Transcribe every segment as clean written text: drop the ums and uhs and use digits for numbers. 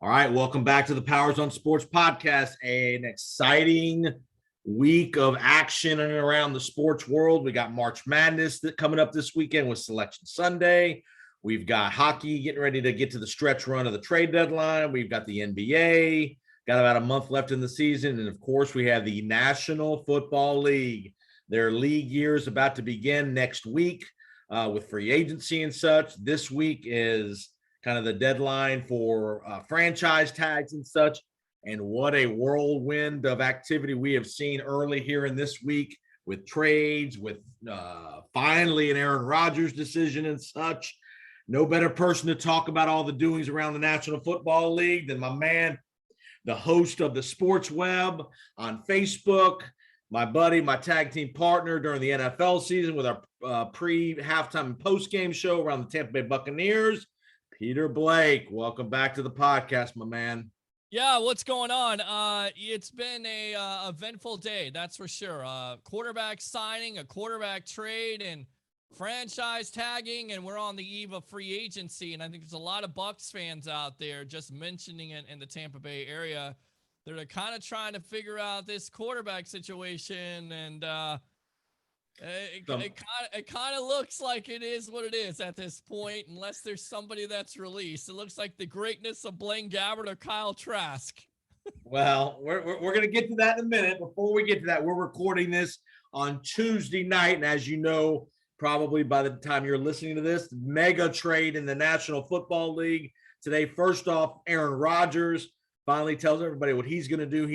All right, welcome back to the Powers on Sports podcast. An exciting week of action in and around the sports world. We got March Madness coming up this weekend with Selection Sunday. We've got hockey getting ready to get to the stretch run of the trade deadline. We've got the NBA, got about a month left in the season. And of course, we have the National Football League. Their league year is about to begin next week with free agency and such. This week is kind of the deadline for franchise tags and such. And what a whirlwind of activity we have seen early here in this week with trades, with finally an Aaron Rodgers decision and such. No better person to talk about all the doings around the National Football League than my man, the host of the Sports Web on Facebook, my buddy, my tag team partner during the NFL season with our pre-halftime and post-game show around the Tampa Bay Buccaneers, Peter Blake. Welcome back to the podcast, my man. Yeah, what's going on? It's been a eventful day, that's for sure. Quarterback signing, a quarterback trade, and franchise tagging, and we're on the eve of free agency. And I think there's a lot of Bucs fans out there just mentioning it in the Tampa Bay area. They're kind of trying to figure out this quarterback situation, and it kind of looks like it is what it is at this point, unless there's somebody that's released. It looks like the greatness of Blaine Gabbert or Kyle Trask. Well, we're going to get to that in a minute. Before we get to that, we're recording this on Tuesday night. And as you know, probably by the time you're listening to this, mega trade in the National Football League today. First off, Aaron Rodgers finally tells everybody what he's going to do.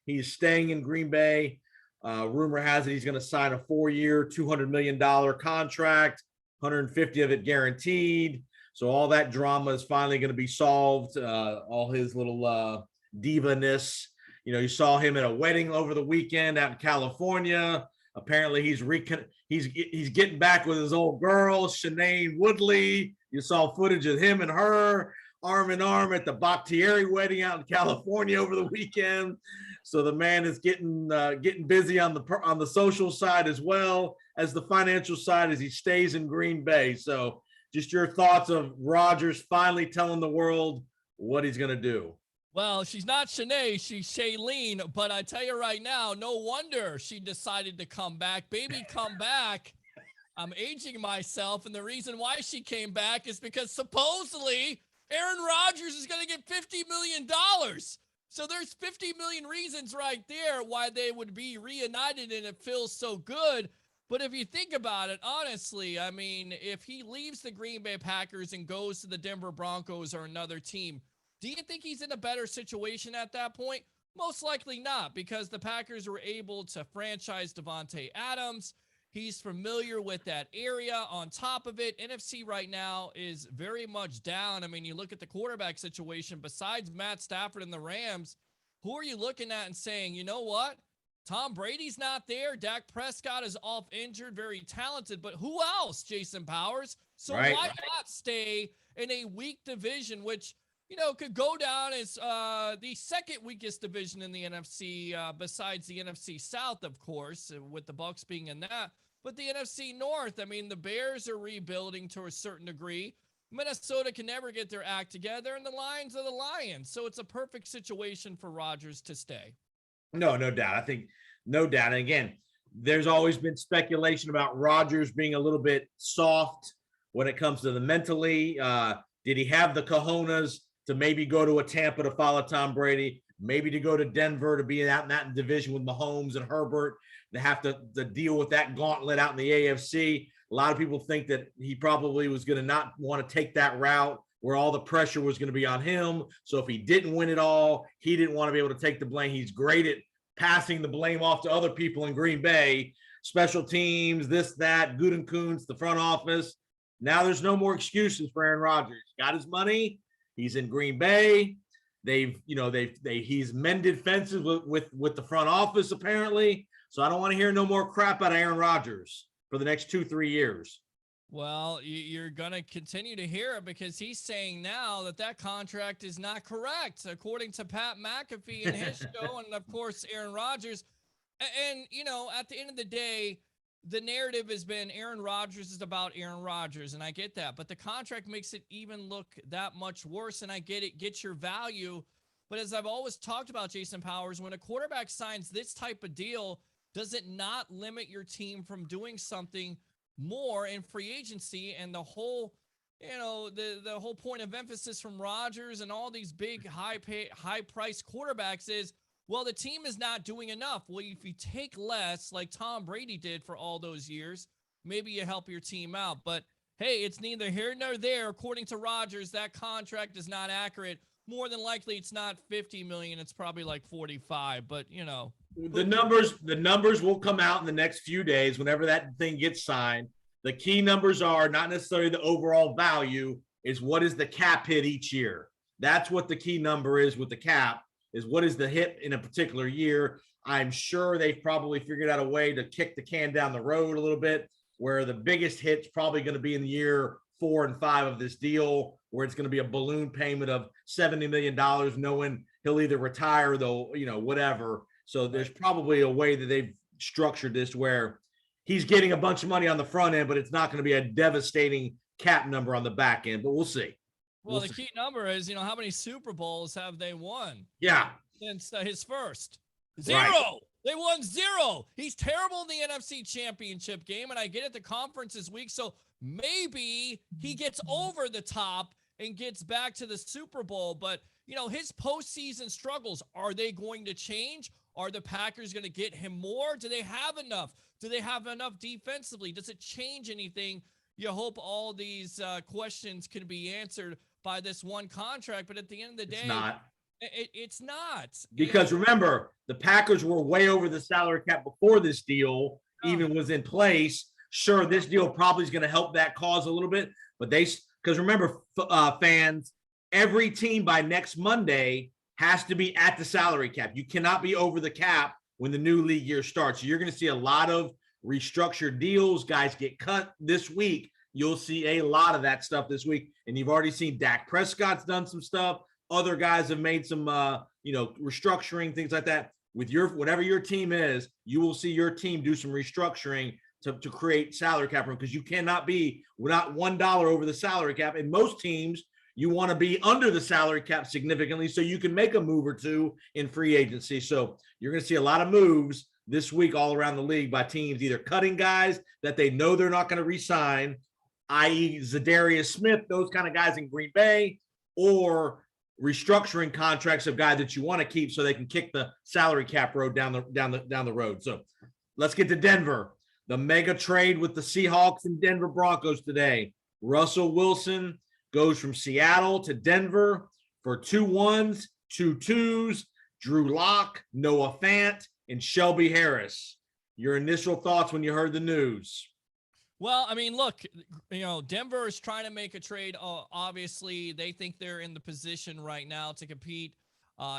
He's staying in Green Bay. Rumor has it he's going to sign a 4-year, $200 million contract, 150 of it guaranteed. So all that drama is finally going to be solved. All his little diva-ness. You know, you saw him at a wedding over the weekend out in California. Apparently he's getting back with his old girl, Shanae Woodley. You saw footage of him and her arm in arm at the Bakhtiari wedding out in California over the weekend. So the man is getting busy on the social side as well as the financial side as he stays in Green Bay. So just your thoughts of Rodgers finally telling the world what he's going to do. Well, she's not Shanae, she's Shailene, but I tell you right now, no wonder she decided to come back. Baby, come back. I'm aging myself, and the reason why she came back is because supposedly Aaron Rodgers is going to get $50 million. So there's 50 million reasons right there why they would be reunited, and it feels so good. But if you think about it, honestly, I mean, if he leaves the Green Bay Packers and goes to the Denver Broncos or another team, do you think he's in a better situation at that point? Most likely not, because the Packers were able to franchise Devontae Adams. He's familiar with that area. On top of it, NFC right now is very much down. I mean, you look at the quarterback situation, besides Matt Stafford and the Rams, who are you looking at and saying, you know what? Tom Brady's not there. Dak Prescott is off injured, very talented, but who else, Jason Powers? So why not stay in a weak division, which, you know, could go down as the second weakest division in the NFC, besides the NFC South, of course, with the Bucs being in that. But the NFC North, I mean, the Bears are rebuilding to a certain degree. Minnesota can never get their act together, and the Lions are the Lions. So it's a perfect situation for Rodgers to stay. No doubt. I think no doubt. And again, there's always been speculation about Rodgers being a little bit soft when it comes to the mentally. Did he have the cojones to maybe go to a Tampa to follow Tom Brady, maybe to go to Denver to be out in that division with Mahomes and Herbert, to have to deal with that gauntlet out in the AFC. A lot of people think that he probably was going to not want to take that route where all the pressure was going to be on him. So if he didn't win it all, he didn't want to be able to take the blame. He's great at passing the blame off to other people in Green Bay, special teams, this, that, Gutekunst, the front office. Now there's no more excuses for Aaron Rodgers. Got his money. He's in Green Bay. He's mended fences with the front office apparently. So I don't want to hear no more crap out of Aaron Rodgers for the next 2-3 years. Well, you're going to continue to hear it because he's saying now that contract is not correct, according to Pat McAfee and his show, and of course Aaron Rodgers. And, you know, at the end of the day, the narrative has been Aaron Rodgers is about Aaron Rodgers, and I get that. But the contract makes it even look that much worse, and I get it. Get your value. But as I've always talked about, Jason Powers, when a quarterback signs this type of deal, does it not limit your team from doing something more in free agency? And the whole, the whole point of emphasis from Rodgers and all these big high price quarterbacks is, well, the team is not doing enough. Well, if you take less, like Tom Brady did for all those years, maybe you help your team out. But hey, it's neither here nor there. According to Rodgers, that contract is not accurate. More than likely, it's not 50 million. It's probably like 45. But the numbers will come out in the next few days whenever that thing gets signed. The key numbers are not necessarily the overall value, is what is the cap hit each year. That's what the key number is with the cap, is what is the hit in a particular year. I'm sure they've probably figured out a way to kick the can down the road a little bit, where the biggest hit's probably going to be in the year 4 and 5 of this deal, where it's going to be a balloon payment of $70 million, knowing he'll either retire, though, whatever. So there's probably a way that they've structured this where he's getting a bunch of money on the front end, but it's not going to be a devastating cap number on the back end, but we'll see. Well, the key number is, how many Super Bowls have they won? Yeah. Since his first? 0. Right. They won 0. He's terrible in the NFC Championship game, and I get it, the conference is weak, so maybe he gets over the top and gets back to the Super Bowl. But, his postseason struggles, are they going to change? Are the Packers going to get him more? Do they have enough? Do they have enough defensively? Does it change anything? You hope all these questions can be answered by this one contract, but at the end of the day, it's not. Because remember, the Packers were way over the salary cap before this deal even was in place. Sure, this deal probably is going to help that cause a little bit, but because remember, fans, every team by next Monday has to be at the salary cap. You cannot be over the cap when the new league year starts. So you're going to see a lot of restructured deals. Guys get cut this week. You'll see a lot of that stuff this week. And you've already seen Dak Prescott's done some stuff. Other guys have made some, restructuring, things like that. With whatever your team is, you will see your team do some restructuring to create salary cap room, because you cannot be not $1 over the salary cap. And most teams, you want to be under the salary cap significantly so you can make a move or two in free agency. So you're going to see a lot of moves this week all around the league by teams either cutting guys that they know they're not going to re-sign, i.e. Zadarius Smith, those kind of guys in Green Bay, or restructuring contracts of guys that you want to keep so they can kick the salary cap road down the road. So let's get to Denver. The mega trade with the Seahawks and Denver Broncos today. Russell Wilson goes from Seattle to Denver for 2 1s, 2 2s, Drew Lock, Noah Fant, and Shelby Harris. Your initial thoughts when you heard the news? Well, I mean, look, Denver is trying to make a trade. Obviously, they think they're in the position right now to compete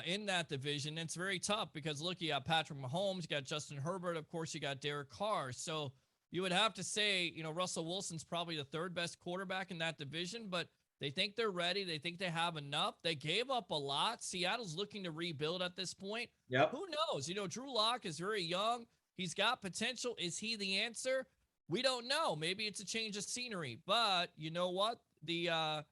in that division. It's very tough because, look, you got Patrick Mahomes, you got Justin Herbert, of course, you got Derek Carr. So you would have to say, Russell Wilson's probably the 3rd best quarterback in that division, but they think they're ready. They think they have enough. They gave up a lot. Seattle's looking to rebuild at this point. Yep. Who knows? Drew Lock is very young. He's got potential. Is he the answer? We don't know. Maybe it's a change of scenery. But you know what? The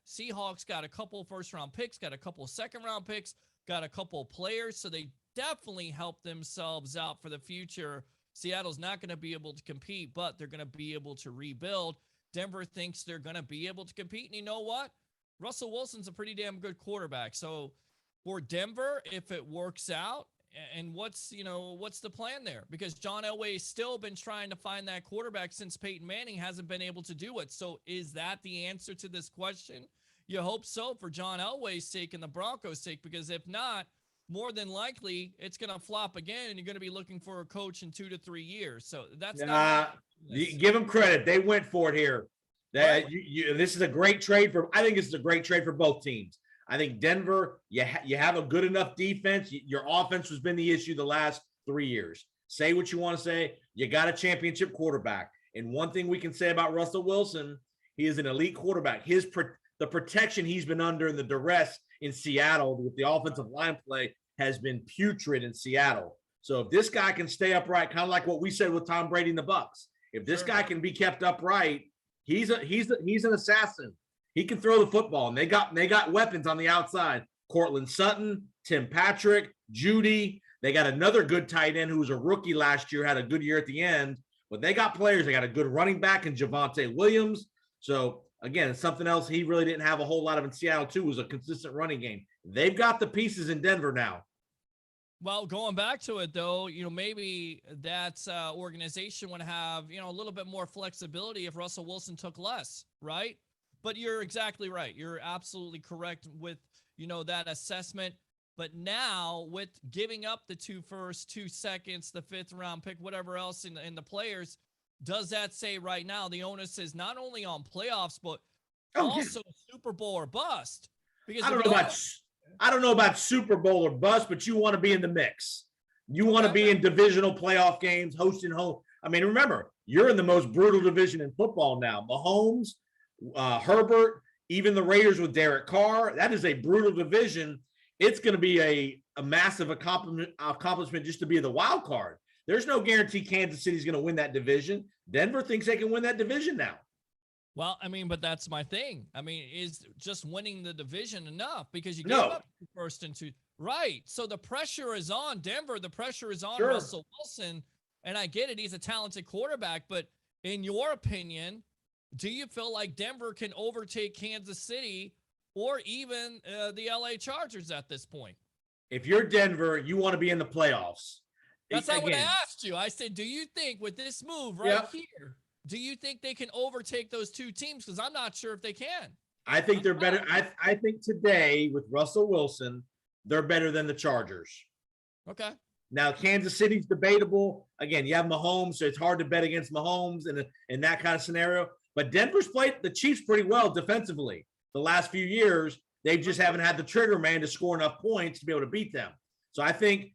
Seahawks got a couple first-round picks, got a couple second-round picks, got a couple players. So they definitely help themselves out for the future. Seattle's not going to be able to compete, but they're going to be able to rebuild. Denver thinks they're going to be able to compete. And you know what? Russell Wilson's a pretty damn good quarterback. So for Denver, if it works out, and what's the plan there? Because John Elway's still been trying to find that quarterback since Peyton Manning hasn't been able to do it. So is that the answer to this question? You hope so for John Elway's sake and the Broncos' sake, because if not, more than likely it's going to flop again and you're going to be looking for a coach in 2 to 3 years. So that's not give them credit. They went for it here. This is a great trade I think this is a great trade for both teams. I think Denver, you have a good enough defense. Your offense has been the issue the last 3 years. Say what you want to say. You got a championship quarterback. And one thing we can say about Russell Wilson, he is an elite quarterback. The protection he's been under and the duress in Seattle with the offensive line play has been putrid in Seattle. So if this guy can stay upright, kind of like what we said with Tom Brady and the Bucs, If this guy can be kept upright, he's an assassin. He can throw the football, and they got weapons on the outside. Cortland Sutton, Tim Patrick, Judy. They got another good tight end who was a rookie last year, had a good year at the end. But they got players. They got a good running back in Javonte Williams. So, again, something else he really didn't have a whole lot of in Seattle, too, was a consistent running game. They've got the pieces in Denver now. Well, going back to it, though, maybe that organization would have, a little bit more flexibility if Russell Wilson took less, right? But you're exactly right. You're absolutely correct with, that assessment. But now with giving up the 2 firsts, 2 seconds, the 5th round pick, whatever else in the players, does that say right now the onus is not only on playoffs, but also Super Bowl or bust? Because I don't know about Super Bowl or bust, but you want to be in the mix. You want to be in divisional playoff games, hosting home. I mean, remember, you're in the most brutal division in football now. Mahomes, Herbert, even the Raiders with Derek Carr. That is a brutal division. It's going to be a massive accomplishment just to be the wild card. There's no guarantee Kansas City's going to win that division. Denver thinks they can win that division now. Well, but that's my thing. Is just winning the division enough? Because you gave up the first and 2. Right. So the pressure is on Denver. The pressure is on Russell Wilson. And I get it. He's a talented quarterback. But in your opinion, do you feel like Denver can overtake Kansas City or even the LA Chargers at this point? If you're Denver, you want to be in the playoffs. That's not what I asked you. I said, do you think with this move here, do you think they can overtake those 2 teams? Because I'm not sure if they can. I think they're better. I think today with Russell Wilson, they're better than the Chargers. Okay. Now, Kansas City's debatable. Again, you have Mahomes, so it's hard to bet against Mahomes in that kind of scenario. But Denver's played the Chiefs pretty well defensively the last few years. They just haven't had the trigger man to score enough points to be able to beat them. So I think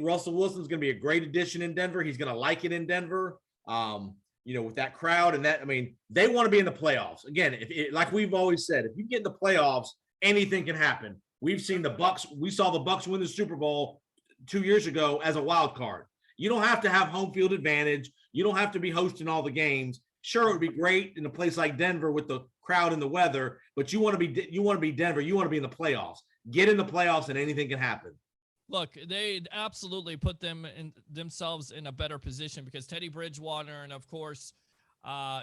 Russell Wilson's going to be a great addition in Denver. He's going to like it in Denver. With that crowd and that, they want to be in the playoffs. Again, like we've always said, if you get in the playoffs, anything can happen. We've seen the Bucs. We saw the Bucs win the Super Bowl 2 years ago as a wild card. You don't have to have home field advantage. You don't have to be hosting all the games. Sure, it would be great in a place like Denver with the crowd and the weather, but you want to be Denver. You want to be in the playoffs. Get in the playoffs, and anything can happen. Look, they absolutely put themselves in a better position because Teddy Bridgewater and, of course,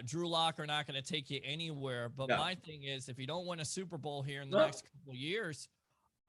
Drew Lock are not going to take you anywhere. But my thing is, if you don't win a Super Bowl here in the next couple of years,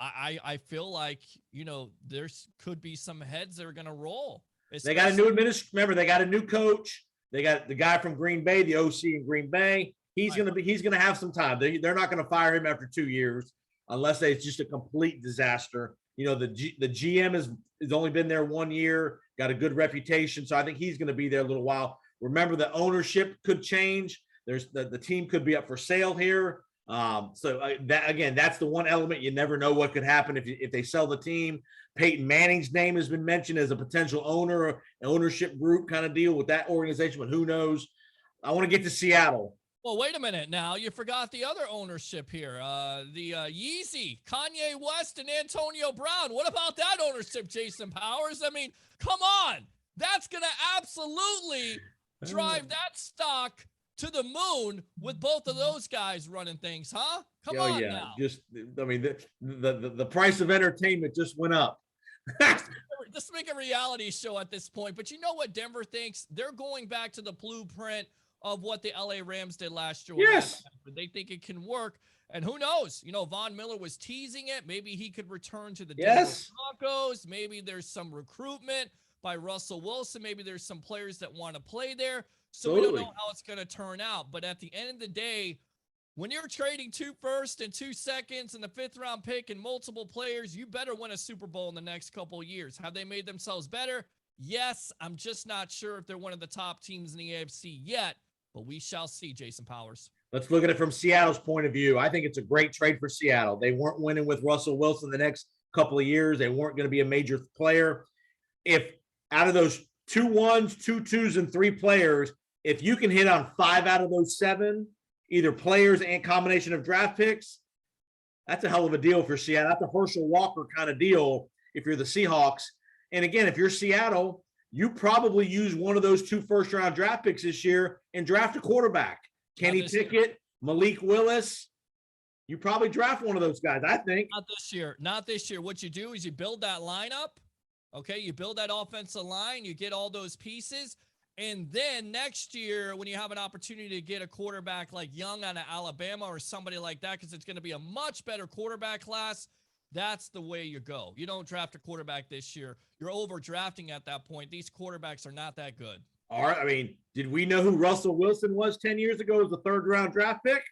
I feel like, there could be some heads that are going to roll. They got a new Remember, they got a new coach. They got the guy from Green Bay, the OC in Green Bay. He's going to have some time. They're not going to fire him after 2 years unless it's just a complete disaster. The GM has only been there 1 year, got a good reputation. So I think he's going to be there a little while. Remember, the ownership could change. There's the team could be up for sale here. That's the one element. You never know what could happen if they sell the team. Peyton Manning's name has been mentioned as a potential owner, an ownership group kind of deal with that organization, but who knows? I want to get to Seattle. Well, wait a minute now. You forgot the other ownership here. The Yeezy, Kanye West, and Antonio Brown. What about that ownership, Jason Powers? Come on. That's going to absolutely drive that stock to the moon with both of those guys running things, huh? Come on now. The price of entertainment just went up. Just make a reality show at this point. But you know what Denver thinks? They're going back to the blueprint of what the LA Rams did last year. Yes. They think it can work. And who knows? Von Miller was teasing it. Maybe he could return to the Denver Broncos. Maybe there's some recruitment by Russell Wilson. Maybe there's some players that want to play there. So we don't know how it's going to turn out. But at the end of the day, when you're trading 2 firsts and 2 seconds and the 5th round pick and multiple players, you better win a Super Bowl in the next couple of years. Have they made themselves better? Yes. I'm just not sure if they're one of the top teams in the AFC yet, but we shall see, Jason Powers. Let's look at it from Seattle's point of view. I think it's a great trade for Seattle. They weren't winning with Russell Wilson the next couple of years. They weren't going to be a major player. If out of those 2 1s, 2 2s, and 3 players, if you can hit on 5 out of those 7, either players and combination of draft picks, that's a hell of a deal for Seattle. That's a Herschel Walker kind of deal if you're the Seahawks. And again, if you're Seattle, you probably use one of those 2 first-round draft picks this year and draft a quarterback. Kenny Pickett, Malik Willis. You probably draft one of those guys, I think. Not this year. Not this year. What you do is you build that lineup. Okay, you build that offensive line. You get all those pieces. And then next year, when you have an opportunity to get a quarterback like Young out of Alabama or somebody like that, because it's going to be a much better quarterback class, that's the way you go. You don't draft a quarterback this year. You're overdrafting at that point. These quarterbacks are not that good. All right. I mean, did we know who Russell Wilson was 10 years ago as the 3rd-round draft pick?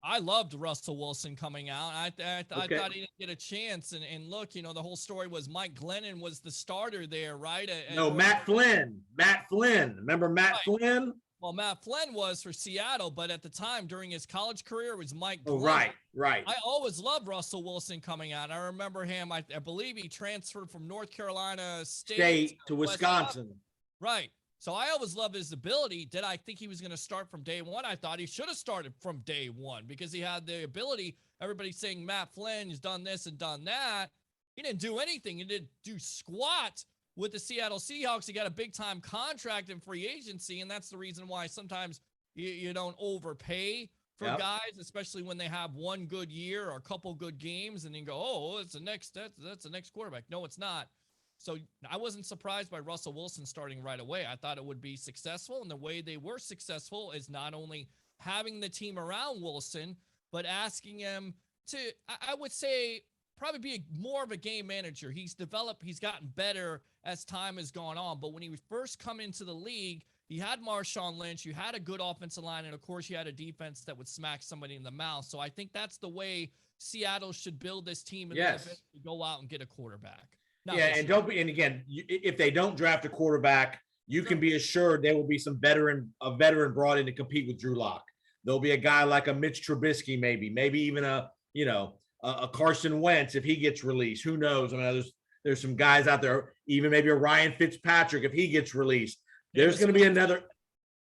I loved Russell Wilson coming out. I thought he didn't get a chance. And look, the whole story was Mike Glennon was the starter there, right? No, Matt Flynn. Matt Flynn. Remember Matt Flynn? Well, Matt Flynn was for Seattle, but at the time during his college career, it was Mike Glennon. Oh, right. I always loved Russell Wilson coming out. I remember him. I believe he transferred from North Carolina State to Wisconsin. Right. So I always loved his ability. Did I think he was going to start from day one? I thought he should have started from day one because he had the ability. Everybody's saying Matt Flynn has done this and done that. He didn't do anything. He didn't do squat with the Seattle Seahawks. He got a big-time contract in free agency, and that's the reason why sometimes you don't overpay for guys, especially when they have one good year or a couple good games, and then go, oh, that's the next quarterback. No, it's not. So I wasn't surprised by Russell Wilson starting right away. I thought it would be successful, and the way they were successful is not only having the team around Wilson, but asking him to, I would say, probably be more of a game manager. He's gotten better as time has gone on, but when he first come into the league, he had Marshawn Lynch, you had a good offensive line, and of course you had a defense that would smack somebody in the mouth. So I think that's the way Seattle should build this team and then go out and get a quarterback. And again, if they don't draft a quarterback, you can be assured there will be a veteran brought in to compete with Drew Lock. There'll be a guy like a Mitch Trubisky, maybe even a Carson Wentz if he gets released. Who knows? I mean, there's some guys out there, even maybe a Ryan Fitzpatrick if he gets released. There's going to be another,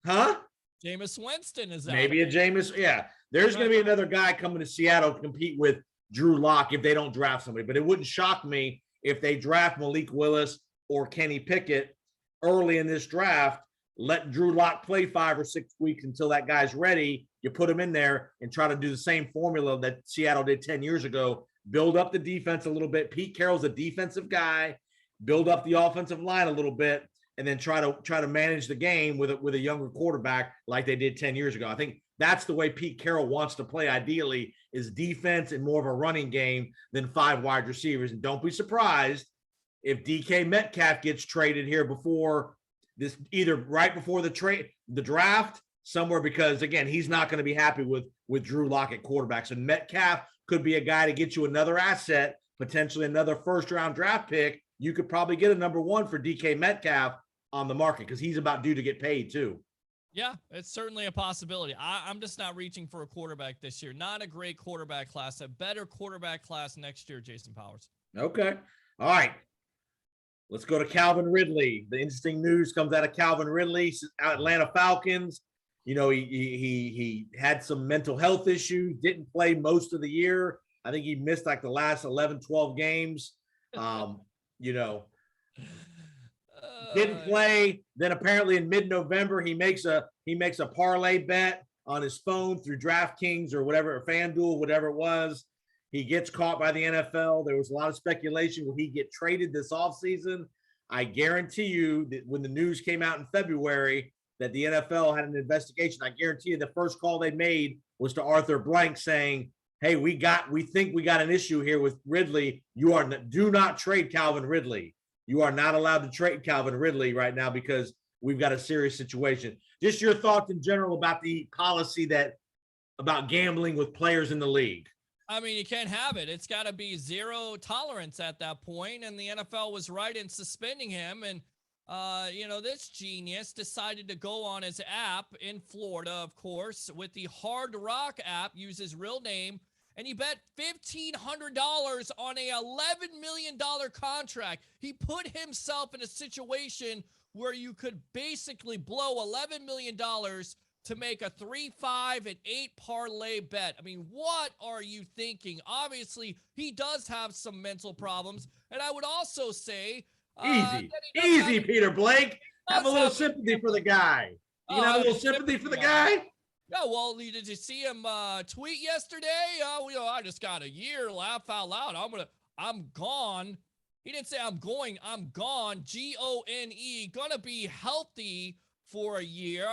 Jameis Winston is out. Maybe a Jameis. Yeah, there's going to be another guy coming to Seattle to compete with Drew Lock if they don't draft somebody. But it wouldn't shock me if they draft Malik Willis or Kenny Pickett early in this draft. Let Drew Lock play 5 or 6 weeks until that guy's ready. You put him in there and try to do the same formula that Seattle did 10 years ago. Build up the defense a little bit. Pete Carroll's a defensive guy. Build up the offensive line a little bit, and then try to manage the game with a younger quarterback like they did 10 years ago. I think that's the way Pete Carroll wants to play ideally, is defense and more of a running game than 5 wide receivers. And don't be surprised if DK Metcalf gets traded here before this, either right before the draft somewhere, because again, he's not going to be happy with Drew Lock at quarterback. So Metcalf could be a guy to get you another asset, potentially another 1st-round draft pick. You could probably get a number 1 for DK Metcalf on the market because he's about due to get paid too. Yeah, it's certainly a possibility. I'm just not reaching for a quarterback this year. Not a great quarterback class. A better quarterback class next year, Jason Powers. Okay. All right. Let's go to Calvin Ridley. The interesting news comes out of Calvin Ridley, Atlanta Falcons. He had some mental health issues, didn't play most of the year. I think he missed like the last 11, 12 games. Didn't play. Then apparently in mid-November, he makes a parlay bet on his phone through DraftKings or whatever, or FanDuel, whatever it was. He gets caught by the NFL. There was a lot of speculation. Will he get traded this offseason? I guarantee you that when the news came out in February that the NFL had an investigation, I guarantee you the first call they made was to Arthur Blank saying, hey, we think we got an issue here with Ridley. Do not trade Calvin Ridley. You are not allowed to trade Calvin Ridley right now because we've got a serious situation. Just your thoughts in general about the policy about gambling with players in the league. I mean, you can't have it. It's got to be zero tolerance at that point. And the NFL was right in suspending him. And, this genius decided to go on his app in Florida, of course, with the Hard Rock app, use his real name. And he bet $1,500 on a $11 million contract. He put himself in a situation where you could basically blow $11 million to make a 3, 5, and 8 parlay bet. I mean, what are you thinking? Obviously, he does have some mental problems. And I would also say Easy, Then he does easy, Peter Blake. Have a little have sympathy for the guy. You can have a little sympathy for the guy. Yeah, well, did you see him tweet yesterday? I just got a year. Laugh out loud. I'm gone. He didn't say I'm going. I'm gone. GONE. Gonna be healthy for a year.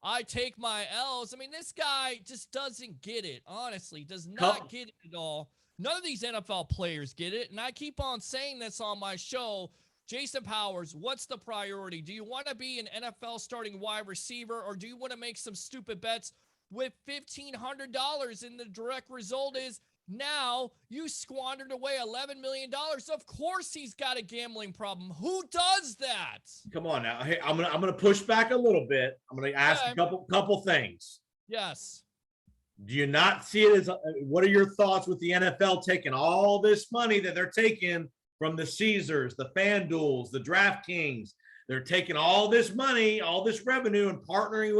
I take my L's. I mean, this guy just doesn't get it. Honestly, does not get it at all. None of these NFL players get it. And I keep on saying this on my show. Jason Powers, what's the priority? Do you want to be an NFL starting wide receiver, or do you want to make some stupid bets with $1,500? And the direct result is now you squandered away $11 million. Of course he's got a gambling problem. Who does that? Come on now. Hey, I'm gonna push back a little bit. I'm gonna ask a couple things. Yes. Do you not see it as what are your thoughts with the NFL taking all this money that they're taking from the Caesars, the FanDuels, the DraftKings? They're taking all this money, all this revenue, and partnering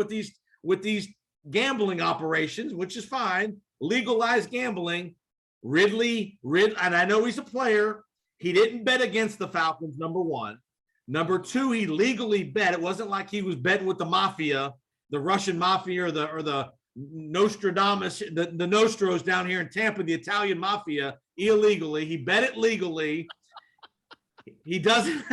with these gambling operations, which is fine. Legalized gambling. Ridley, and I know he's a player. He didn't bet against the Falcons, number one. Number two, he legally bet. It wasn't like he was betting with the mafia, the Russian mafia, or the Nostradamus, the Nostros down here in Tampa, the Italian mafia, illegally. He bet it legally. He doesn't.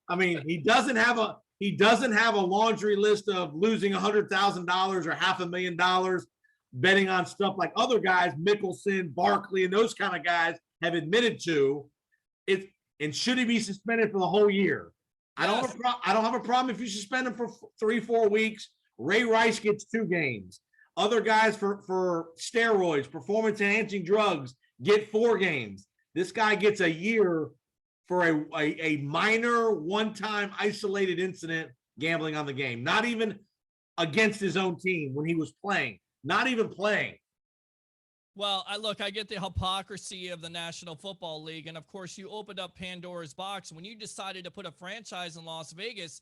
I mean, he doesn't have a laundry list of losing $100,000 or $500,000 betting on stuff like other guys, Mickelson, Barkley, and those kind of guys have admitted to. It and should he be suspended for the whole year? Yes. I don't have a problem if you suspend him for 3-4 weeks. Ray Rice gets 2 games. Other guys for steroids, performance-enhancing drugs, get 4 games. This guy gets a year for a minor, one-time, isolated incident gambling on the game. Not even against his own team when he was playing. Not even playing. Well, I get the hypocrisy of the National Football League. And, of course, you opened up Pandora's box when you decided to put a franchise in Las Vegas.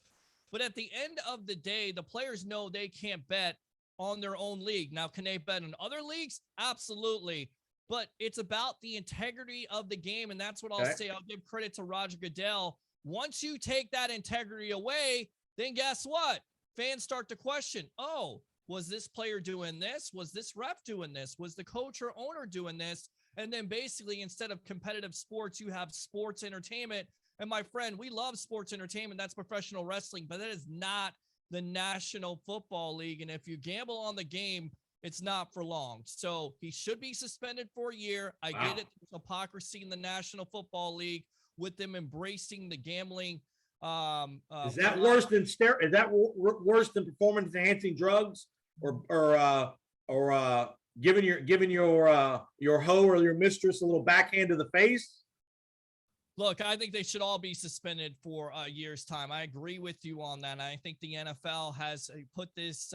But at the end of the day, the players know they can't bet on their own league. Now, can they bet in other leagues? Absolutely. But it's about the integrity of the game, and that's what I'll say. I'll give credit to Roger Goodell. Once you take that integrity away, then guess what? Fans start to question, was this player doing this? Was this ref doing this? Was the coach or owner doing this? And then basically, instead of competitive sports, you have sports entertainment. And my friend, we love sports entertainment. That's professional wrestling, but that is not the National Football League. And if you gamble on the game, it's not for long. So he should be suspended for a year. I get it. There's hypocrisy in the National Football League with them embracing the gambling. Is that worse than Is that worse than performance enhancing drugs or giving your hoe or your mistress a little backhand to the face? Look, I think they should all be suspended for a year's time. I agree with you on that. And I think the NFL has put this,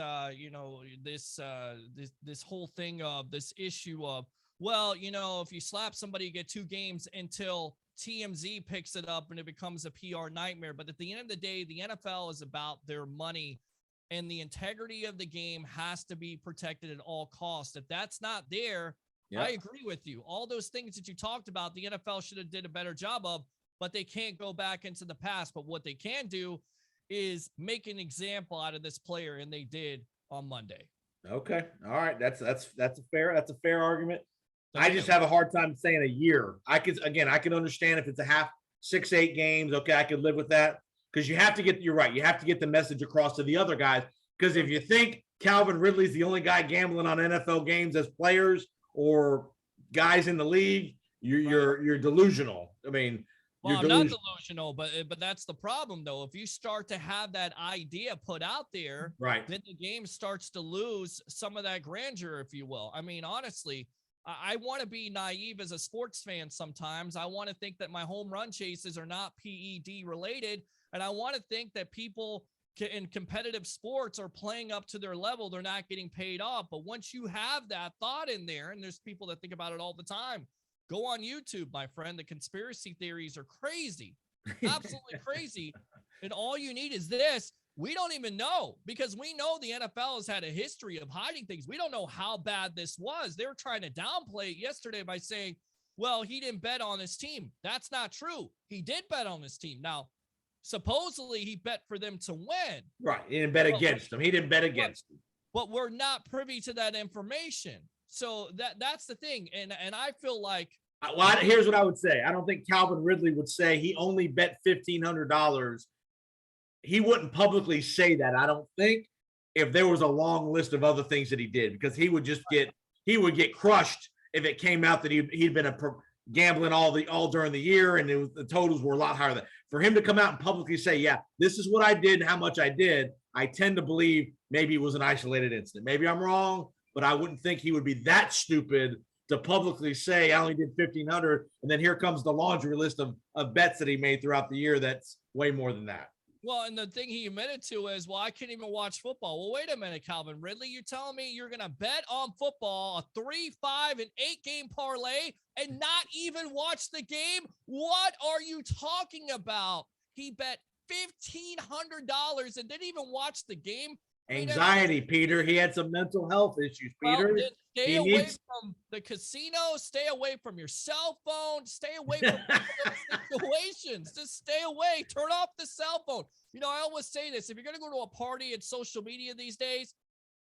this whole thing of this issue of, if you slap somebody, you get 2 games until TMZ picks it up and it becomes a PR nightmare. But at the end of the day, the NFL is about their money, and the integrity of the game has to be protected at all costs. If that's not there, I agree with you. All those things that you talked about, the NFL should have did a better job of, but they can't go back into the past. But what they can do is make an example out of this player, and they did on Monday. Okay. All right. That's a fair argument. I just have a hard time saying a year. I can understand if it's a 6-8 games. Okay, I could live with that. Because you're right. You have to get the message across to the other guys. Because if you think Calvin Ridley's the only guy gambling on NFL games as players or guys in the league, you're delusional. I mean, I'm not delusional, but that's the problem, though. If you start to have that idea put out there, right, then the game starts to lose some of that grandeur, if you will. I mean, honestly, I want to be naive as a sports fan sometimes. I want to think that my home run chases are not PED related, and I want to think that people in competitive sports are playing up to their level. They're not getting paid off. But once you have that thought in there, and there's people that think about it all the time, go on YouTube, my friend. The conspiracy theories are crazy, absolutely crazy. And all you need is this. We don't even know, because we know the NFL has had a history of hiding things. We don't know how bad this was. They were trying to downplay it yesterday by saying, well, he didn't bet on his team. That's not true. He did bet on his team. Now, supposedly he bet for them to win. Right. He didn't bet against them. He didn't bet against them. But we're not privy to that information. So that's the thing. And I feel like, well, here's what I would say. I don't think Calvin Ridley would say he only bet $1,500. He wouldn't publicly say that, I don't think, if there was a long list of other things that he did, because he would get crushed if it came out that he'd been gambling all during the year, and the totals were a lot higher. For him to come out and publicly say, yeah, this is what I did and how much I did, I tend to believe maybe it was an isolated incident. Maybe I'm wrong, but I wouldn't think he would be that stupid to publicly say I only did 1,500, and then here comes the laundry list of bets that he made throughout the year. That's way more than that. Well, and the thing he admitted to is, well, I can't even watch football. Well, wait a minute, Calvin Ridley. You're telling me you're going to bet on football, a 3, 5, and 8 game parlay, and not even watch the game? What are you talking about? He bet $1,500 and didn't even watch the game. Anxiety, Peter. He had some mental health issues, Peter. Well, stay away from the casino. Stay away from your cell phone. Stay away from situations. Just stay away. Turn off the cell phone. You know, I always say this. If you're going to go to a party and social media these days,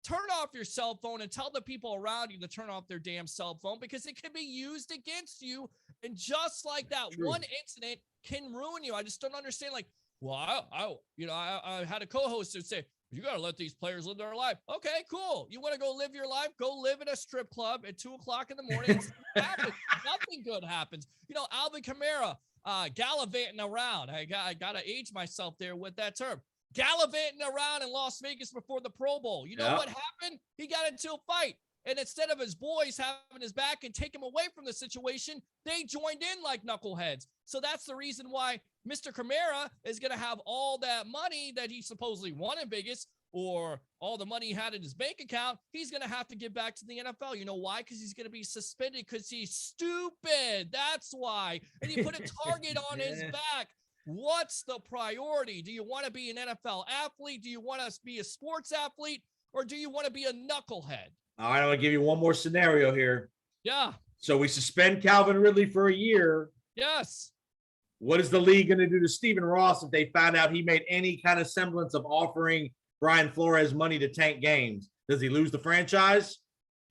turn off your cell phone and tell the people around you to turn off their damn cell phone, because it can be used against you. And just like that, one incident can ruin you. I just don't understand. Like, well, I had a co-host who say, you got to let these players live their life. Okay, cool. You want to go live your life? Go live in a strip club at 2:00 in the morning. Nothing good happens. You know, Alvin Kamara, gallivanting around. I got to age myself there with that term. Gallivanting around in Las Vegas before the Pro Bowl. You know what happened? He got into a fight. And instead of his boys having his back and take him away from the situation, they joined in like knuckleheads. So that's the reason why Mr. Kamara is going to have all that money that he supposedly won in Vegas, or all the money he had in his bank account. He's going to have to give back to the NFL. You know why? Because he's going to be suspended because he's stupid. That's why. And he put a target on his back. What's the priority? Do you want to be an NFL athlete? Do you want to be a sports athlete? Or do you want to be a knucklehead? All right, I'm going to give you one more scenario here. Yeah. So we suspend Calvin Ridley for a year. Yes. What is the league going to do to Stephen Ross if they found out he made any kind of semblance of offering Brian Flores money to tank games? Does he lose the franchise?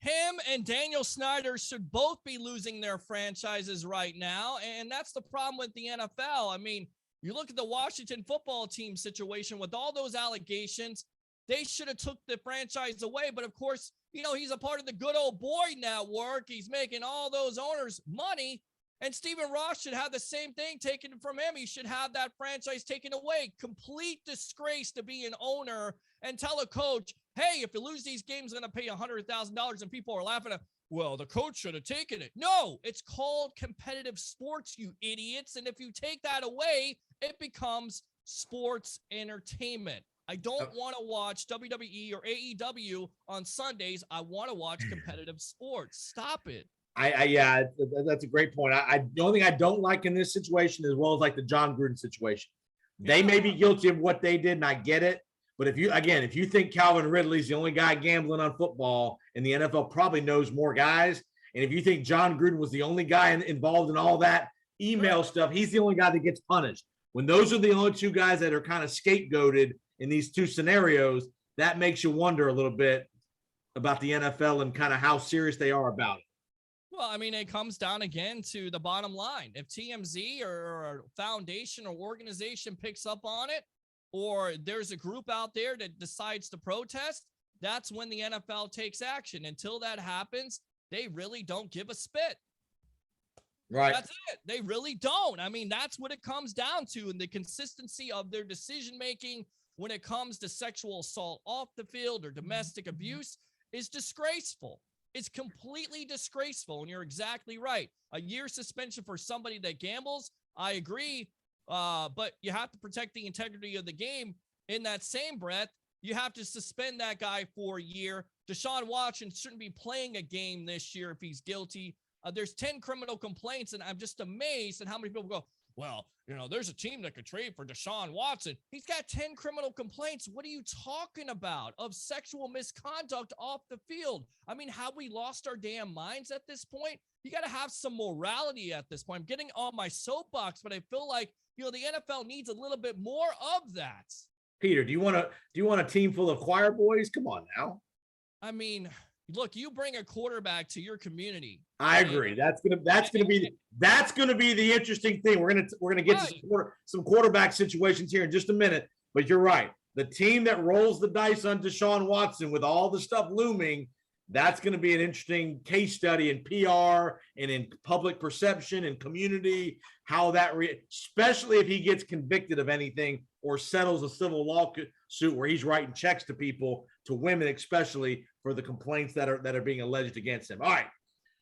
Him and Daniel Snyder should both be losing their franchises right now. And that's the problem with the NFL. I mean, you look at the Washington football team situation with all those allegations, they should have took the franchise away. But of course, you know, he's a part of the good old boy network. He's making all those owners money. And Stephen Ross should have the same thing taken from him. He should have that franchise taken away. Complete disgrace to be an owner and tell a coach, hey, if you lose these games, I'm going to pay $100,000. And people are laughing at, well, the coach should have taken it. No, it's called competitive sports, you idiots. And if you take that away, it becomes sports entertainment. I don't want to watch WWE or AEW on Sundays. I want to watch competitive sports. Stop it. Yeah, that's a great point. The only thing I don't like in this situation, as well as like the John Gruden situation, they may be guilty of what they did, and I get it. But if you think Calvin Ridley's the only guy gambling on football, and the NFL probably knows more guys, and if you think John Gruden was the only guy involved in all that email stuff, he's the only guy that gets punished. When those are the only two guys that are kind of scapegoated in these two scenarios, that makes you wonder a little bit about the NFL and kind of how serious they are about it. Well, I mean, it comes down again to the bottom line. If TMZ or a foundation or organization picks up on it, or there's a group out there that decides to protest, that's when the NFL takes action. Until that happens, they really don't give a spit. Right. That's it. They really don't. I mean, that's what it comes down to. And the consistency of their decision-making when it comes to sexual assault off the field or domestic abuse is disgraceful. It's completely disgraceful. And you're exactly right. A year suspension for somebody that gambles, I agree. But you have to protect the integrity of the game. In that same breath, you have to suspend that guy for a year. Deshaun Watson shouldn't be playing a game this year if he's guilty. There's 10 criminal complaints, and I'm just amazed at how many people go, well, you know, there's a team that could trade for Deshaun Watson. He's got 10 criminal complaints. What are you talking about? Of sexual misconduct off the field? I mean, have we lost our damn minds at this point? you got to have some morality at this point. I'm getting on my soapbox, but I feel like, the NFL needs a little bit more of that. Peter, do you want a team full of choir boys? Come on now. I mean, look, you bring a quarterback to your community. I agree. That's gonna be the interesting thing. We're gonna get to some quarterback situations here in just a minute. But you're right. The team that rolls the dice on Deshaun Watson with all the stuff looming, that's going to be an interesting case study in PR and in public perception and community, how that, especially if he gets convicted of anything or settles a civil lawsuit where he's writing checks to people, to women especially, for the complaints that are being alleged against him. All right.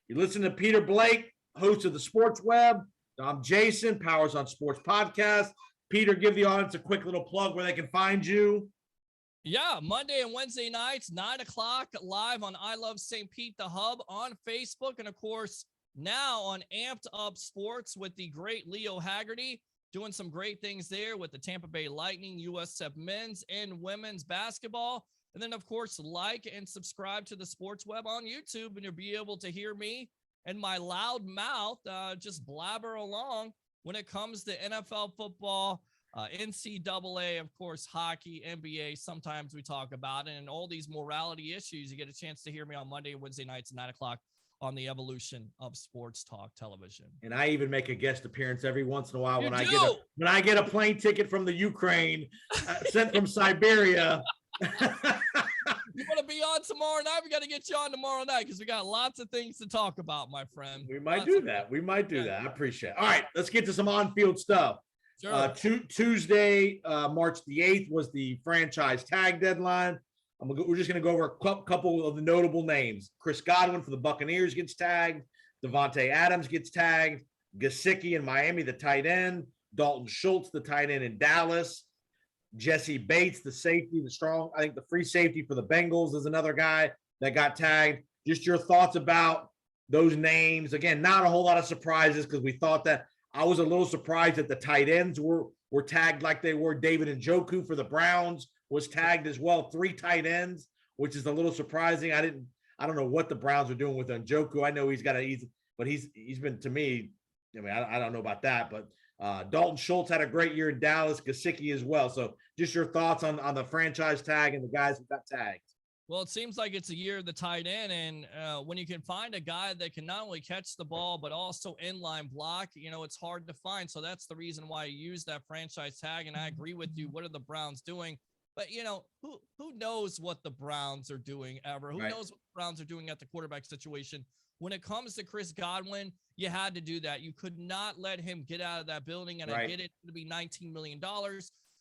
You listen to Peter Blake, host of the Sports Web. I'm Jason, Powers on Sports Podcast. Peter, give the audience a quick little plug where they can find you. Yeah, Monday and Wednesday nights, 9:00 live on I Love St. Pete, the Hub on Facebook. And of course, now on Amped Up Sports with the great Leo Haggerty, doing some great things there with the Tampa Bay Lightning, USF men's and women's basketball. And then, of course, like and subscribe to the Sports Web on YouTube, and you'll be able to hear me and my loud mouth just blabber along when it comes to NFL football, NCAA, of course, hockey, NBA. Sometimes we talk about it, and all these morality issues. You get a chance to hear me on Monday and Wednesday nights at 9:00 on the Evolution of Sports Talk Television. And I even make a guest appearance every once in a while when I get a plane ticket from the Ukraine sent from Siberia. You want to be on tomorrow night? We got to get you on tomorrow night because we got lots of things to talk about, my friend. We might do that. I appreciate it. All right, let's get to some on-field stuff. Sure. Tuesday, March the 8th was the franchise tag deadline. We're just going to go over a couple of the notable names. Chris Godwin for the Buccaneers gets tagged. Devontae Adams gets tagged. Gesicki in Miami, the tight end. Dalton Schultz, the tight end in Dallas. Jesse Bates, the safety, the free safety for the Bengals is another guy that got tagged. Just your thoughts about those names. Again, not a whole lot of surprises because we thought that. I was a little surprised that the tight ends were tagged like they were. David Njoku for the Browns was tagged as well. 3 tight ends, which is a little surprising. I don't know what the Browns are doing with Njoku. I know he's been, to me, I mean, I don't know about that, but Dalton Schultz had a great year in Dallas, Gesicki as well. So just your thoughts on the franchise tag and the guys who got tagged. Well, it seems like it's a year of the tight end, and when you can find a guy that can not only catch the ball but also inline block, it's hard to find. So that's the reason why you use that franchise tag. And I agree with you. What are the Browns doing? But who knows what the Browns are doing ever? Who knows what the Browns are doing at the quarterback situation? When it comes to Chris Godwin, you had to do that. You could not let him get out of that building. And I get it to be $19 million.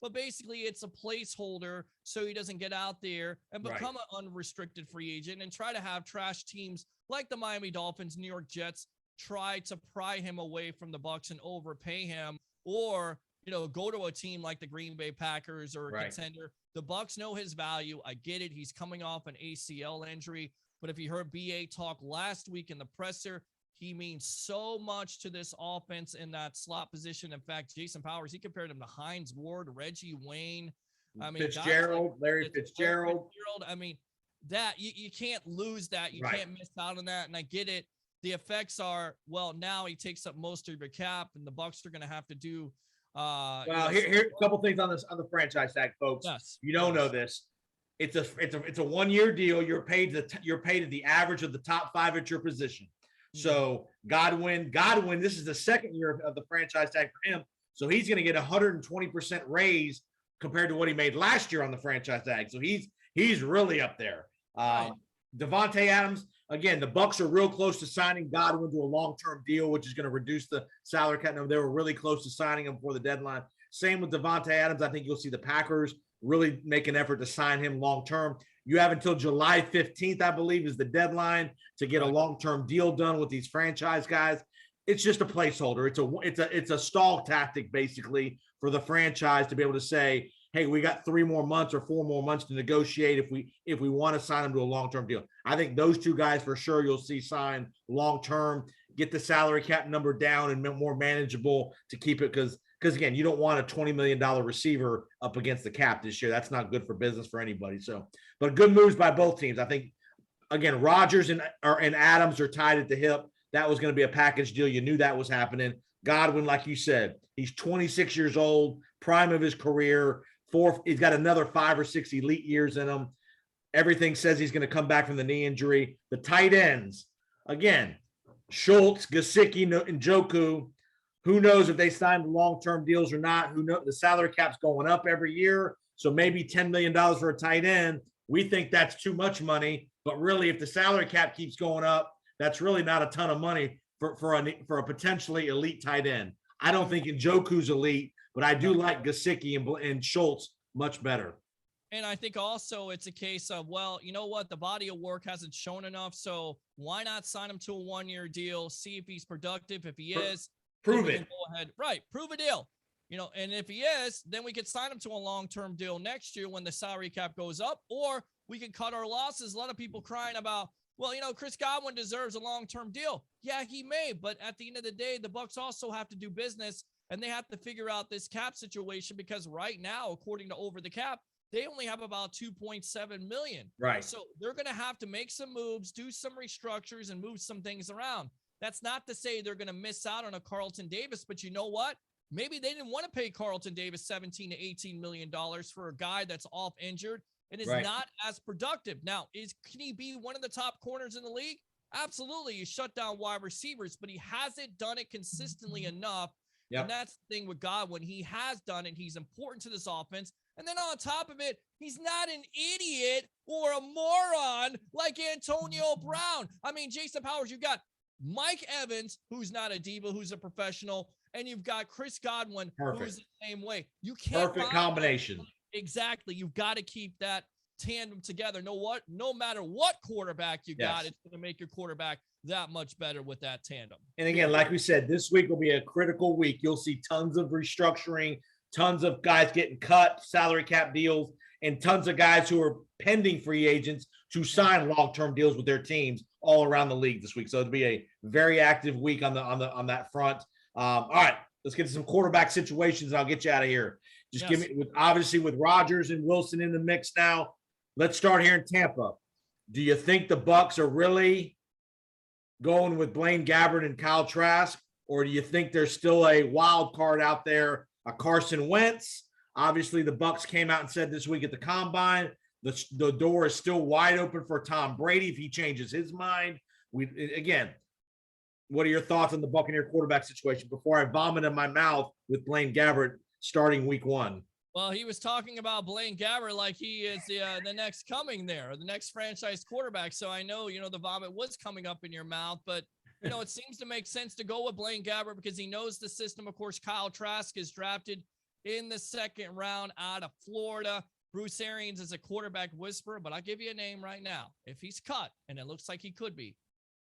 But basically, it's a placeholder so he doesn't get out there and become an unrestricted free agent and try to have trash teams like the Miami Dolphins, New York Jets, try to pry him away from the Bucs and overpay him, or go to a team like the Green Bay Packers or a contender. The Bucs know his value. I get it. He's coming off an ACL injury. But if you heard BA talk last week in the presser, he means so much to this offense in that slot position. In fact, Jason Powers, he compared him to Hines Ward, Reggie Wayne. I mean, Larry Fitzgerald. I mean, that you can't lose that. You can't miss out on that. And I get it. The effects are, well, now he takes up most of your cap, and the Bucs are going to have to do. Here a couple things on the franchise tag, folks. Yes. You don't know this. It's a 1-year deal. You're paid at the average of the top 5 at your position. So Godwin, this is the 2nd year of the franchise tag for him. So he's going to get 120% raise compared to what he made last year on the franchise tag. So he's really up there. Devontae Adams, again, the Bucs are real close to signing Godwin to a long-term deal, which is going to reduce the salary cap. No, they were really close to signing him before the deadline. Same with Devontae Adams. I think you'll see the Packers really make an effort to sign him long-term. You have until July 15th, I believe, is the deadline to get a long-term deal done with these franchise guys. It's just a placeholder. It's a stall tactic, basically, for the franchise to be able to say, hey, we got 3 more months or 4 more months to negotiate if we want to sign them to a long-term deal. I think those 2 guys for sure you'll see sign long-term, get the salary cap number down and more manageable to keep it, because again, you don't want a $20 million receiver up against the cap this year. That's not good for business for anybody. So, but good moves by both teams. I think, again, Rodgers and Adams are tied at the hip. that was going to be a package deal. You knew that was happening. Godwin, like you said, he's 26 years old, prime of his career. He's got another 5 or 6 elite years in him. Everything says he's going to come back from the knee injury. The tight ends, again, Schultz, Gesicki, and Njoku. Who knows if they signed long-term deals or not? Who knows? The salary cap's going up every year, so maybe $10 million for a tight end. We think that's too much money, but really, if the salary cap keeps going up, that's really not a ton of money for a potentially elite tight end. I don't think Njoku's elite, but I do like Gesicki and Schultz much better. And I think also it's a case of, well, you know what? The body of work hasn't shown enough, so why not sign him to a 1-year deal, see if he's productive. If he is, prove it. Go ahead. Right. Prove a deal. And if he is, then we could sign him to a long-term deal next year when the salary cap goes up, or we can cut our losses. A lot of people crying about, well, Chris Godwin deserves a long-term deal. Yeah, he may, but at the end of the day, the Bucs also have to do business, and they have to figure out this cap situation, because right now, according to Over the Cap, they only have about $2.7 million. Right. So they're going to have to make some moves, do some restructures, and move some things around. That's not to say they're going to miss out on a Carlton Davis, but you know what? Maybe they didn't want to pay Carlton Davis $17 to $18 million for a guy that's off injured and is not as productive. Now, can he be one of the top corners in the league? Absolutely. You shut down wide receivers, but he hasn't done it consistently enough. Yep. And that's the thing with Godwin. He has done it. He's important to this offense. And then on top of it, he's not an idiot or a moron like Antonio Brown. I mean, Jason Powers, you've got Mike Evans, who's not a diva, who's a professional, and you've got Chris Godwin, who's the same way. You can't. Perfect combination. Exactly. You've got to keep that tandem together. No matter what quarterback you got, it's going to make your quarterback that much better with that tandem. And again, like we said, this week will be a critical week. You'll see tons of restructuring, tons of guys getting cut, salary cap deals, and tons of guys who are pending free agents to sign long-term deals with their teams all around the league this week. So it'll be a very active week on that front. All right, let's get to some quarterback situations, and I'll get you out of here. Just give me, obviously with Rodgers and Wilson in the mix now. Let's start here in Tampa. Do you think the Bucs are really going with Blaine Gabbert and Kyle Trask, or do you think there's still a wild card out there, a Carson Wentz? Obviously, the Bucs came out and said this week at the Combine, the door is still wide open for Tom Brady if he changes his mind. What are your thoughts on the Buccaneer quarterback situation before I vomit in my mouth with Blaine Gabbert starting week 1? Well, he was talking about Blaine Gabbert like he is the next coming there, or the next franchise quarterback. So I know, the vomit was coming up in your mouth, but, it seems to make sense to go with Blaine Gabbert because he knows the system. Of course, Kyle Trask is drafted in the 2nd round out of Florida. Bruce Arians is a quarterback whisperer, but I'll give you a name right now. If he's cut, and it looks like he could be,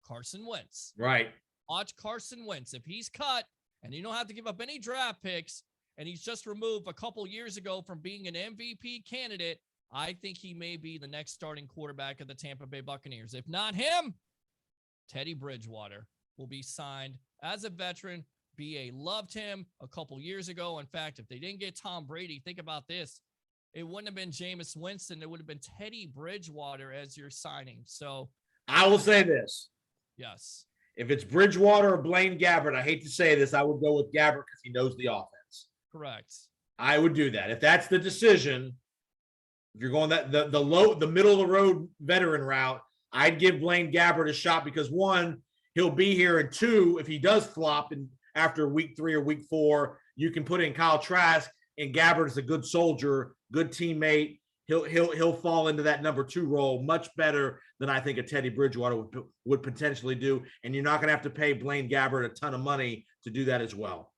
Carson Wentz. Right. Watch Carson Wentz. If he's cut and you don't have to give up any draft picks, and he's just removed a couple years ago from being an MVP candidate, I think he may be the next starting quarterback of the Tampa Bay Buccaneers. If not him, Teddy Bridgewater will be signed as a veteran. BA loved him a couple years ago. In fact, if they didn't get Tom Brady, think about this. It wouldn't have been Jameis Winston. It would have been Teddy Bridgewater as your signing. So I will say this. Yes. If it's Bridgewater or Blaine Gabbert, I hate to say this, I would go with Gabbert because he knows the offense. Correct. I would do that. If that's the decision, if you're going that the middle of the road veteran route, I'd give Blaine Gabbert a shot because 1, he'll be here, and 2, if he does flop and after week 3 or week 4, you can put in Kyle Trask, and Gabbert is a good soldier, good teammate. He'll fall into that number 2 role much better than I think a Teddy Bridgewater would potentially do. And you're not going to have to pay Blaine Gabbert a ton of money to do that as well.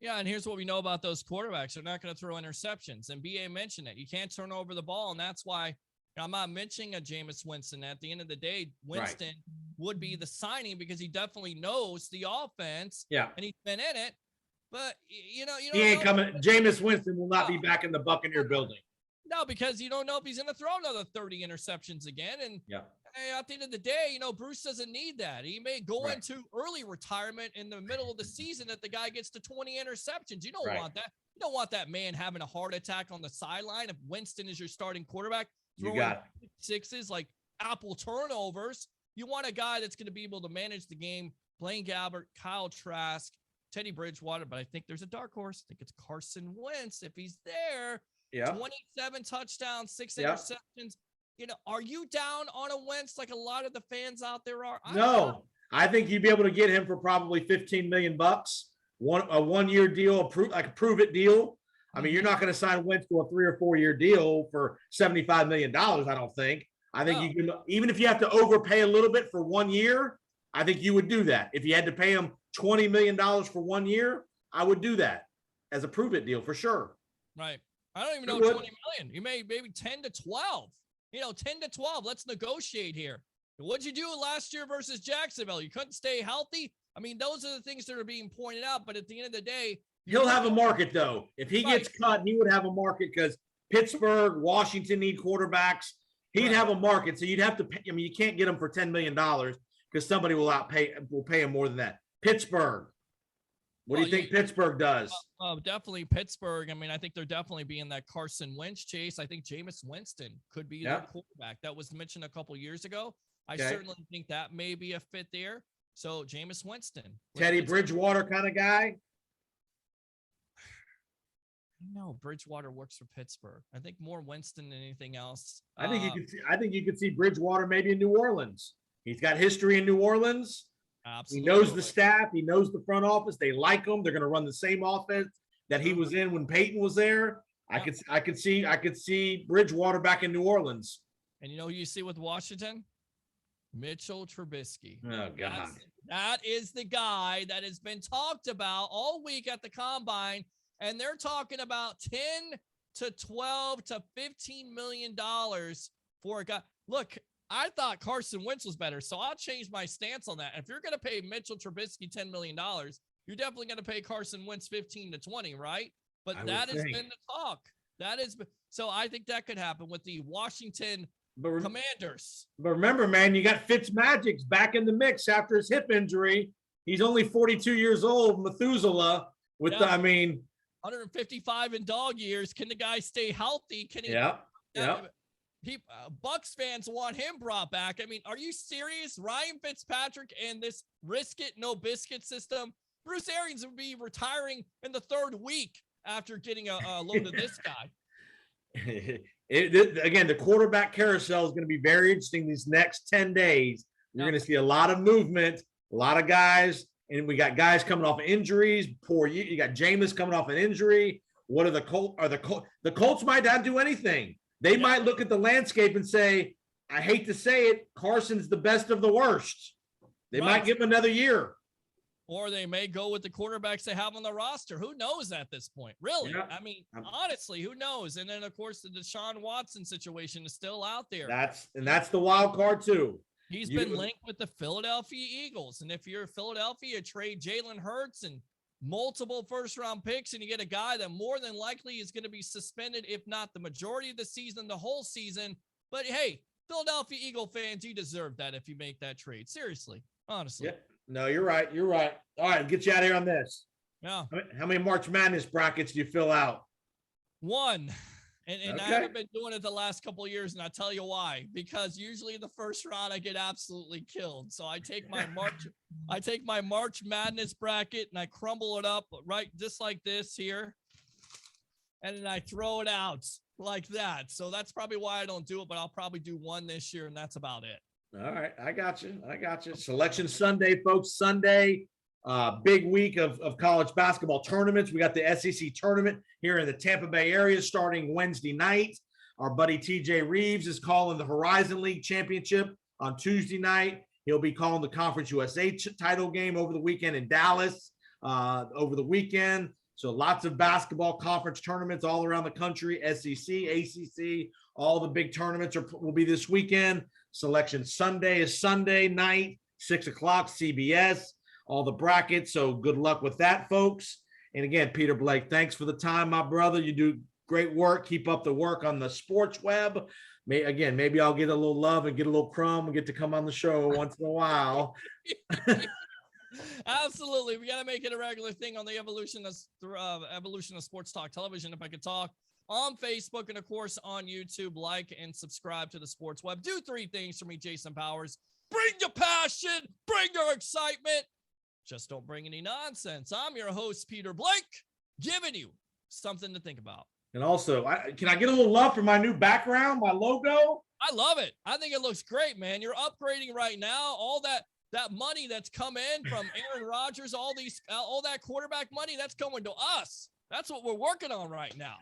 Yeah, and here's what we know about those quarterbacks. They're not going to throw interceptions. And BA mentioned it. You can't turn over the ball, and that's why I'm not mentioning a Jameis Winston. At the end of the day, Winston would be the signing because he definitely knows the offense. Yeah. And he's been in it. But, he ain't coming. Jameis Winston will not be back in the Buccaneer building. No, because you don't know if he's going to throw another 30 interceptions again. And at the end of the day, Bruce doesn't need that. He may go into early retirement in the middle of the season that the guy gets to 20 interceptions. You don't want that. You don't want that man having a heart attack on the sideline if Winston is your starting quarterback, throwing sixes like apple turnovers. You want a guy that's going to be able to manage the game Blaine Gabbert, Kyle Trask, Teddy Bridgewater, but I think there's a dark horse. I think it's Carson Wentz. If he's there, 27 touchdowns, 6 interceptions. Are you down on a Wentz like a lot of the fans out there are? No, I think you'd be able to get him for probably $15 million. A 1 year deal, a prove it deal. I mean, you're not going to sign Wentz to a 3 or 4 year deal for $75 million. I don't think. I think you can, even if you have to overpay a little bit for 1 year, I think you would do that. If you had to pay him $20 million for 1 year, I would do that as a prove it deal for sure. Right. I don't even know 20 million. You maybe 10 to 12. 10 to 12. Let's negotiate here. What'd you do last year versus Jacksonville? You couldn't stay healthy. I mean, those are the things that are being pointed out. But at the end of the day, he'll have a market, though. If he gets cut, he would have a market because Pittsburgh, Washington need quarterbacks. He'd have a market. So you'd have to pay. I mean, you can't get him for $10 million because somebody will pay him more than that. Pittsburgh. What do you think Pittsburgh does? Definitely Pittsburgh. I mean, I think they're definitely being that Carson Wentz chase. I think Jameis Winston could be their quarterback. That was mentioned a couple years ago. I certainly think that may be a fit there. So Jameis Winston. Teddy Bridgewater kind of guy? No, Bridgewater works for Pittsburgh. I think more Winston than anything else. I think you could see Bridgewater maybe in New Orleans. He's got history in New Orleans. Absolutely. He knows the staff. He knows the front office. They like him. They're going to run the same offense that he was in when Peyton was there. I could see Bridgewater back in New Orleans. And who you see with Washington? Mitchell Trubisky. Oh God. That is the guy that has been talked about all week at the combine, and they're talking about 10 to 12 to $15 million for a guy. Look, I thought Carson Wentz was better, so I'll change my stance on that. If you're going to pay Mitchell Trubisky $10 million, you're definitely going to pay Carson Wentz 15 to 20, right? But that has been the talk. So I think that could happen with the Washington Commanders. But remember, man, you got Fitzmagic's back in the mix after his hip injury. He's only 42 years old, Methuselah. 155 in dog years. Can the guy stay healthy? Can he? Yeah. Bucks fans want him brought back. I mean, are you serious? Ryan Fitzpatrick and this risk it, no biscuit system. Bruce Arians would be retiring in the third week after getting a load of this guy. Again, the quarterback carousel is going to be very interesting these next 10 days. You're going to see a lot of movement, a lot of guys, and we got guys coming off of injuries. You got Jameis coming off an injury. What are the Colts? The Colts might not do anything. They might look at the landscape and say, I hate to say it, Carson's the best of the worst. They might give him another year. Or they may go with the quarterbacks they have on the roster. Who knows at this point? Really? Yeah. I mean, honestly, who knows? And then, of course, the Deshaun Watson situation is still out there. That's the wild card, too. He's been linked with the Philadelphia Eagles. And if you're Philadelphia, trade Jalen Hurts and multiple first-round picks, and you get a guy that more than likely is going to be suspended, if not the majority of the season, the whole season. But, hey, Philadelphia Eagle fans, you deserve that if you make that trade. Seriously, honestly. Yeah. No, you're right. You're right. All right, get you out of here on this. Yeah. How many March Madness brackets do you fill out? One. And I haven't been doing it the last couple of years, and I'll tell you why. Because usually in the first round I get absolutely killed. So I take my March Madness bracket and I crumble it up right just like this here. And then I throw it out like that. So that's probably why I don't do it, but I'll probably do one this year, and that's about it. All right. I got you. Selection Sunday, folks. Sunday, big week of college basketball tournaments. We got the SEC tournament here in the Tampa Bay area starting Wednesday night. Our buddy TJ Reeves is calling the Horizon League Championship on Tuesday night. He'll be calling the Conference USA title game over the weekend in Dallas over the weekend. So lots of basketball conference tournaments all around the country, SEC, ACC, all the big tournaments will be this weekend. Selection Sunday is Sunday night, 6 o'clock, CBS, all the brackets. So good luck with that, folks. And again, Peter Blake, thanks for the time, my brother. You do great work. Keep up the work on the sports web. Maybe I'll get a little love and get a little crumb and get to come on the show once in a while. Absolutely. We got to make it a regular thing on the evolution of sports talk television. If I could talk on Facebook and of course on YouTube, like and subscribe to the sports web. Do three things for me, Jason Powers. Bring your passion, bring your excitement, just don't bring any nonsense. I'm your host, Peter Blake, giving you something to think about. And also, can I get a little love for my new background, my logo? I love it. I think it looks great, man. You're upgrading right now. All that money that's come in from Aaron Rodgers, all that quarterback money, that's coming to us. That's what we're working on right now.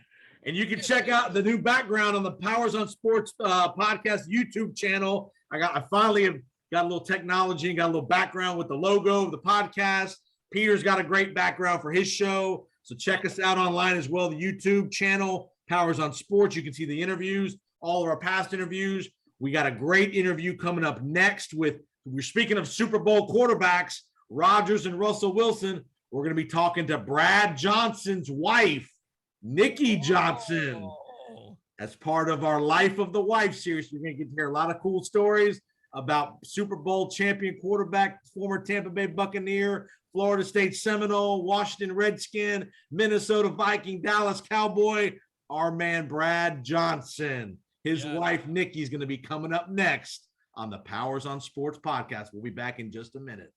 And you can check out the new background on the Powers on Sports podcast YouTube channel. I finally have got a little technology and got a little background with the logo of the podcast. Peter's got a great background for his show. So check us out online as well. The YouTube channel, Powers on Sports. You can see the interviews, all of our past interviews. We got a great interview coming up next we're speaking of Super Bowl quarterbacks, Rodgers and Russell Wilson. We're going to be talking to Brad Johnson's wife, Nikki Johnson. As part of our Life of the Wife series, you're going to get to hear a lot of cool stories about Super Bowl champion quarterback, former Tampa Bay Buccaneer, Florida State Seminole, Washington Redskin, Minnesota Viking, Dallas Cowboy, our man Brad Johnson. His wife, Nikki, is going to be coming up next on the Powers on Sports podcast. We'll be back in just a minute.